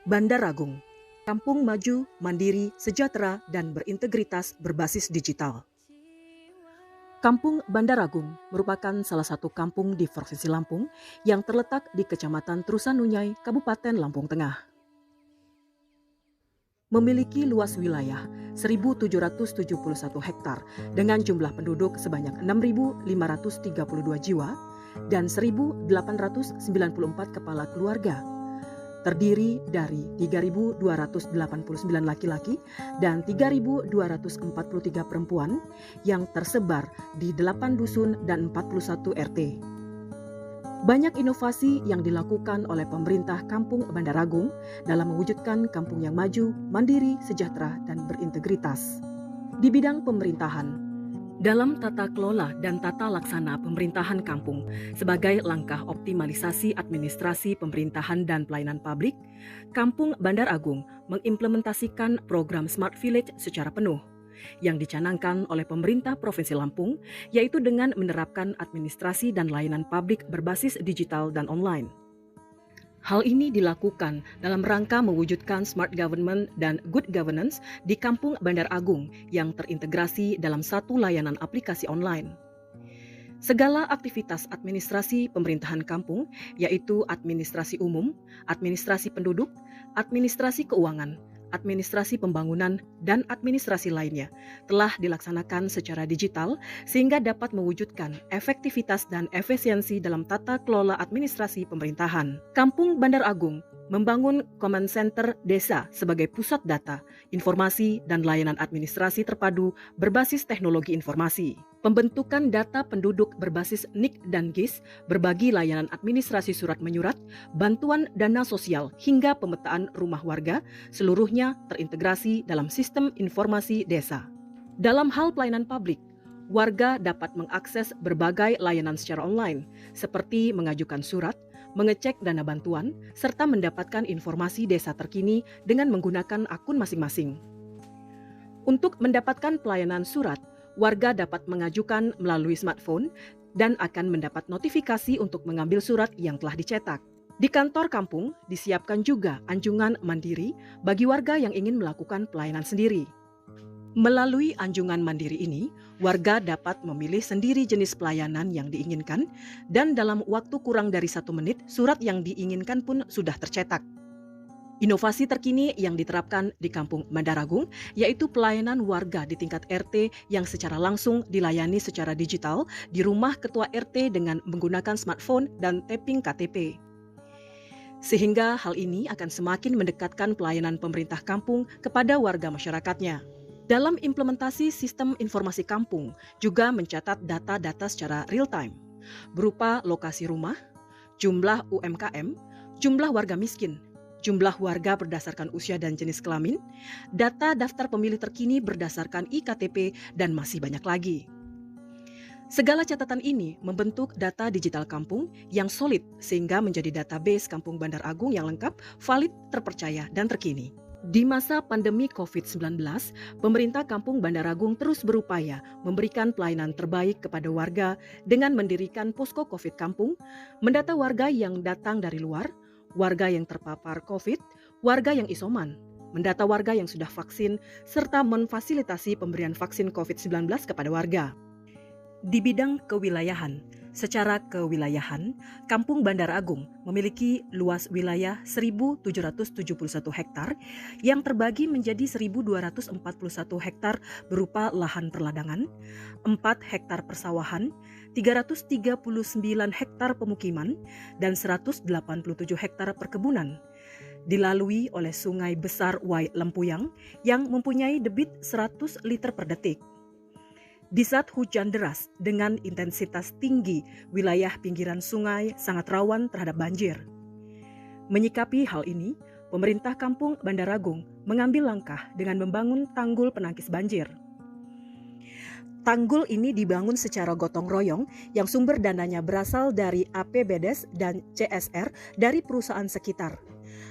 Bandar Agung, kampung maju, mandiri, sejahtera, dan berintegritas berbasis digital. Kampung Bandar Agung merupakan salah satu kampung di Provinsi Lampung yang terletak di Kecamatan Trusanunyai, Kabupaten Lampung Tengah. Memiliki luas wilayah 1.771 hektar dengan jumlah penduduk sebanyak 6.532 jiwa dan 1.894 kepala keluarga. Terdiri dari 3.289 laki-laki dan 3.243 perempuan yang tersebar di 8 dusun dan 41 RT. Banyak inovasi yang dilakukan oleh pemerintah Kampung Bandar Agung dalam mewujudkan kampung yang maju, mandiri, sejahtera, dan berintegritas. Di bidang pemerintahan, dalam tata kelola dan tata laksana pemerintahan kampung sebagai langkah optimalisasi administrasi pemerintahan dan pelayanan publik, Kampung Bandar Agung mengimplementasikan program Smart Village secara penuh yang dicanangkan oleh pemerintah Provinsi Lampung, yaitu dengan menerapkan administrasi dan layanan publik berbasis digital dan online. Hal ini dilakukan dalam rangka mewujudkan smart government dan good governance di Kampung Bandar Agung yang terintegrasi dalam satu layanan aplikasi online. Segala aktivitas administrasi pemerintahan kampung, yaitu administrasi umum, administrasi penduduk, administrasi keuangan, administrasi pembangunan, dan administrasi lainnya telah dilaksanakan secara digital sehingga dapat mewujudkan efektivitas dan efisiensi dalam tata kelola administrasi pemerintahan. Kampung Bandar Agung membangun Command Center Desa sebagai pusat data, informasi, dan layanan administrasi terpadu berbasis teknologi informasi. Pembentukan data penduduk berbasis NIK dan GIS, berbagi layanan administrasi surat menyurat, bantuan dana sosial, hingga pemetaan rumah warga, seluruhnya terintegrasi dalam sistem informasi desa. Dalam hal pelayanan publik, warga dapat mengakses berbagai layanan secara online, seperti mengajukan surat, mengecek dana bantuan, serta mendapatkan informasi desa terkini dengan menggunakan akun masing-masing. Untuk mendapatkan pelayanan surat, warga dapat mengajukan melalui smartphone dan akan mendapat notifikasi untuk mengambil surat yang telah dicetak. Di kantor kampung disiapkan juga anjungan mandiri bagi warga yang ingin melakukan pelayanan sendiri. Melalui anjungan mandiri ini, warga dapat memilih sendiri jenis pelayanan yang diinginkan dan dalam waktu kurang dari 1 menit, surat yang diinginkan pun sudah tercetak. Inovasi terkini yang diterapkan di Kampung Bandar Agung yaitu pelayanan warga di tingkat RT yang secara langsung dilayani secara digital di rumah ketua RT dengan menggunakan smartphone dan tapping KTP. Sehingga hal ini akan semakin mendekatkan pelayanan pemerintah kampung kepada warga masyarakatnya. Dalam implementasi sistem informasi kampung juga mencatat data-data secara real-time, berupa lokasi rumah, jumlah UMKM, jumlah warga miskin, jumlah warga berdasarkan usia dan jenis kelamin, data daftar pemilih terkini berdasarkan iktp, dan masih banyak lagi. Segala catatan ini membentuk data digital kampung yang solid sehingga menjadi database Kampung Bandar Agung yang lengkap, valid, terpercaya, dan terkini. Di masa pandemi COVID-19, pemerintah Kampung Bandar Agung terus berupaya memberikan pelayanan terbaik kepada warga dengan mendirikan posko COVID kampung, mendata warga yang datang dari luar, warga yang terpapar COVID, warga yang isoman, mendata warga yang sudah vaksin, serta memfasilitasi pemberian vaksin COVID-19 kepada warga. Di bidang kewilayahan, secara kewilayahan, Kampung Bandar Agung memiliki luas wilayah 1.771 hektar yang terbagi menjadi 1.241 hektar berupa lahan perladangan, 4 hektar persawahan, 339 hektar pemukiman, dan 187 hektar perkebunan. Dilalui oleh Sungai Besar Wai Lempuyang yang mempunyai debit 100 liter per detik. Di saat hujan deras dengan intensitas tinggi, wilayah pinggiran sungai sangat rawan terhadap banjir. Menyikapi hal ini, pemerintah Kampung Bandar Agung mengambil langkah dengan membangun tanggul penangkis banjir. Tanggul ini dibangun secara gotong royong yang sumber dananya berasal dari APBDes dan CSR dari perusahaan sekitar.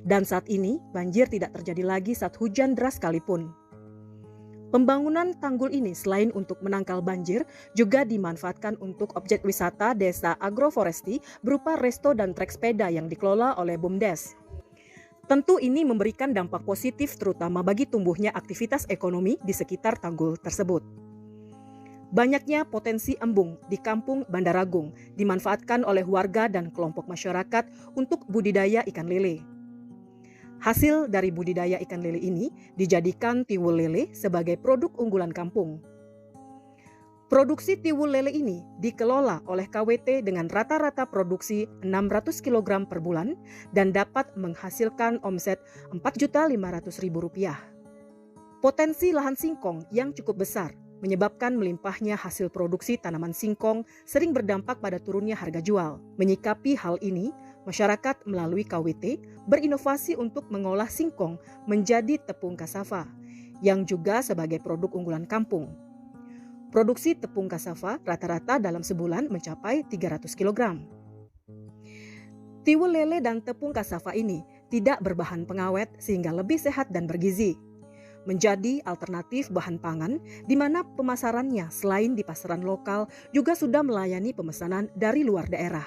Dan saat ini banjir tidak terjadi lagi saat hujan deras sekalipun. Pembangunan tanggul ini selain untuk menangkal banjir, juga dimanfaatkan untuk objek wisata desa agroforesti berupa resto dan trek sepeda yang dikelola oleh BUMDes. Tentu ini memberikan dampak positif terutama bagi tumbuhnya aktivitas ekonomi di sekitar tanggul tersebut. Banyaknya potensi embung di Kampung Bandaragung dimanfaatkan oleh warga dan kelompok masyarakat untuk budidaya ikan lele. Hasil dari budidaya ikan lele ini dijadikan tiwul lele sebagai produk unggulan kampung. Produksi tiwul lele ini dikelola oleh KWT dengan rata-rata produksi 600 kg per bulan dan dapat menghasilkan omset Rp4.500.000. Potensi lahan singkong yang cukup besar menyebabkan melimpahnya hasil produksi tanaman singkong sering berdampak pada turunnya harga jual. Menyikapi hal ini, masyarakat melalui KWT berinovasi untuk mengolah singkong menjadi tepung kasava, yang juga sebagai produk unggulan kampung. Produksi tepung kasava rata-rata dalam sebulan mencapai 300 kg. Tiwul lele dan tepung kasava ini tidak berbahan pengawet sehingga lebih sehat dan bergizi. Menjadi alternatif bahan pangan di mana pemasarannya selain di pasaran lokal juga sudah melayani pemesanan dari luar daerah.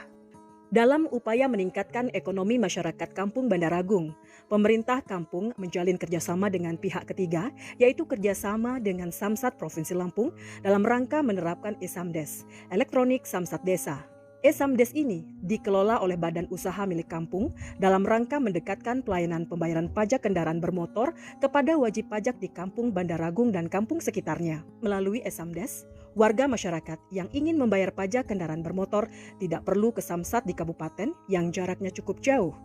Dalam upaya meningkatkan ekonomi masyarakat Kampung Bandaragung, pemerintah kampung menjalin kerjasama dengan pihak ketiga, yaitu kerjasama dengan Samsat Provinsi Lampung dalam rangka menerapkan e-Samdes, elektronik Samsat Desa. E-Samdes ini dikelola oleh badan usaha milik kampung dalam rangka mendekatkan pelayanan pembayaran pajak kendaraan bermotor kepada wajib pajak di Kampung Bandaragung dan kampung sekitarnya. Melalui e-Samdes, warga masyarakat yang ingin membayar pajak kendaraan bermotor tidak perlu ke Samsat di kabupaten yang jaraknya cukup jauh.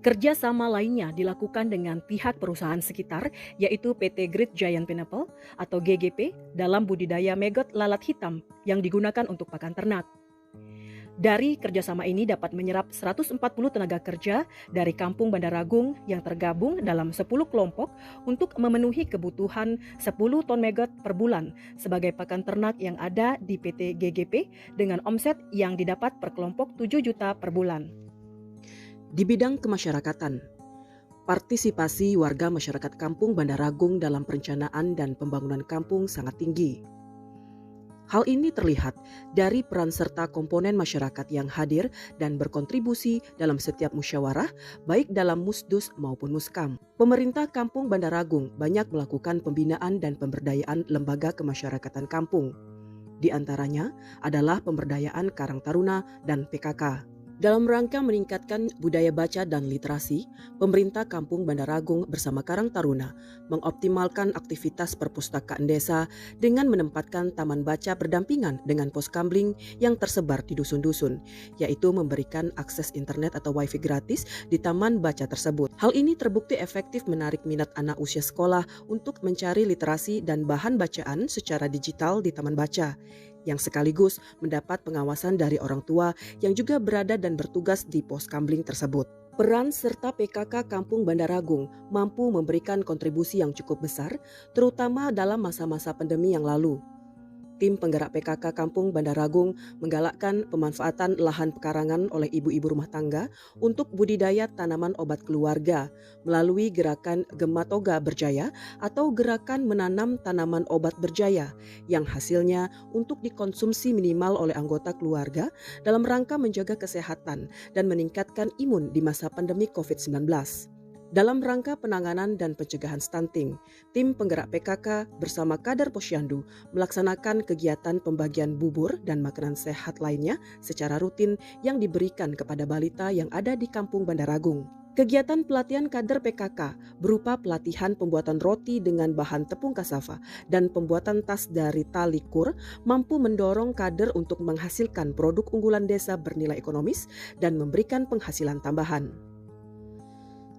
Kerjasama lainnya dilakukan dengan pihak perusahaan sekitar, yaitu PT Great Giant Pineapple atau GGP dalam budidaya maggot lalat hitam yang digunakan untuk pakan ternak. Dari kerjasama ini dapat menyerap 140 tenaga kerja dari Kampung Bandaragung yang tergabung dalam 10 kelompok untuk memenuhi kebutuhan 10 ton maggot per bulan sebagai pakan ternak yang ada di PT GGP dengan omset yang didapat per kelompok 7 juta per bulan. Di bidang kemasyarakatan, partisipasi warga masyarakat Kampung Bandaragung dalam perencanaan dan pembangunan kampung sangat tinggi. Hal ini terlihat dari peran serta komponen masyarakat yang hadir dan berkontribusi dalam setiap musyawarah, baik dalam Musdus maupun Muskam. Pemerintah Kampung Bandaragung banyak melakukan pembinaan dan pemberdayaan lembaga kemasyarakatan kampung. Di antaranya adalah pemberdayaan Karang Taruna dan PKK. Dalam rangka meningkatkan budaya baca dan literasi, pemerintah Kampung Bandaragung bersama Karang Taruna mengoptimalkan aktivitas perpustakaan desa dengan menempatkan taman baca berdampingan dengan pos kamling yang tersebar di dusun-dusun, yaitu memberikan akses internet atau wifi gratis di taman baca tersebut. Hal ini terbukti efektif menarik minat anak usia sekolah untuk mencari literasi dan bahan bacaan secara digital di taman baca, yang sekaligus mendapat pengawasan dari orang tua yang juga berada dan bertugas di pos kamling tersebut. Peran serta PKK Kampung Bandaragung mampu memberikan kontribusi yang cukup besar, terutama dalam masa-masa pandemi yang lalu. Tim penggerak PKK Kampung Bandaragung menggalakkan pemanfaatan lahan pekarangan oleh ibu-ibu rumah tangga untuk budidaya tanaman obat keluarga melalui gerakan Gematoga Berjaya atau gerakan menanam tanaman obat berjaya yang hasilnya untuk dikonsumsi minimal oleh anggota keluarga dalam rangka menjaga kesehatan dan meningkatkan imun di masa pandemi COVID-19. Dalam rangka penanganan dan pencegahan stunting, tim penggerak PKK bersama kader Posyandu melaksanakan kegiatan pembagian bubur dan makanan sehat lainnya secara rutin yang diberikan kepada balita yang ada di Kampung Bandaragung. Kegiatan pelatihan kader PKK berupa pelatihan pembuatan roti dengan bahan tepung kasava dan pembuatan tas dari tali kur mampu mendorong kader untuk menghasilkan produk unggulan desa bernilai ekonomis dan memberikan penghasilan tambahan.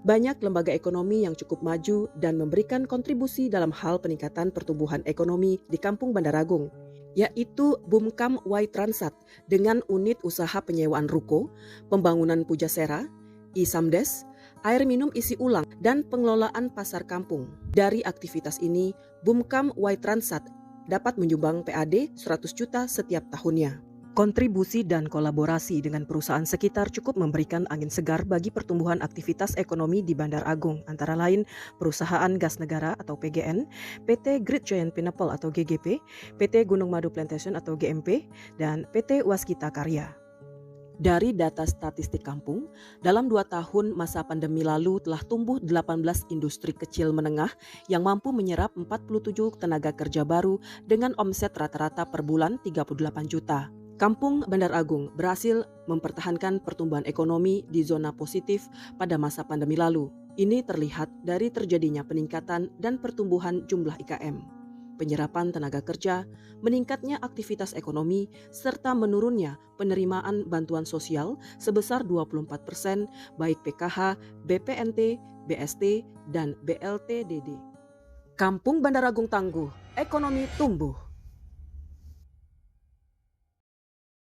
Banyak lembaga ekonomi yang cukup maju dan memberikan kontribusi dalam hal peningkatan pertumbuhan ekonomi di Kampung Bandaragung, yaitu Bumkam Y Transat dengan unit usaha penyewaan ruko, pembangunan pujasera, e-Samdes, air minum isi ulang, dan pengelolaan pasar kampung. Dari aktivitas ini, Bumkam Y Transat dapat menyumbang PAD 100 juta setiap tahunnya. Kontribusi dan kolaborasi dengan perusahaan sekitar cukup memberikan angin segar bagi pertumbuhan aktivitas ekonomi di Bandar Agung, antara lain Perusahaan Gas Negara atau PGN, PT Great Giant Pineapple atau GGP, PT Gunung Madu Plantation atau GMP, dan PT Waskita Karya. Dari data statistik kampung, dalam 2 tahun masa pandemi lalu telah tumbuh 18 industri kecil menengah yang mampu menyerap 47 tenaga kerja baru dengan omset rata-rata per bulan 38 juta. Kampung Bandar Agung berhasil mempertahankan pertumbuhan ekonomi di zona positif pada masa pandemi lalu. Ini terlihat dari terjadinya peningkatan dan pertumbuhan jumlah IKM, penyerapan tenaga kerja, meningkatnya aktivitas ekonomi, serta menurunnya penerimaan bantuan sosial sebesar 24% baik PKH, BPNT, BST, dan BLTDD. Kampung Bandar Agung tangguh, ekonomi tumbuh.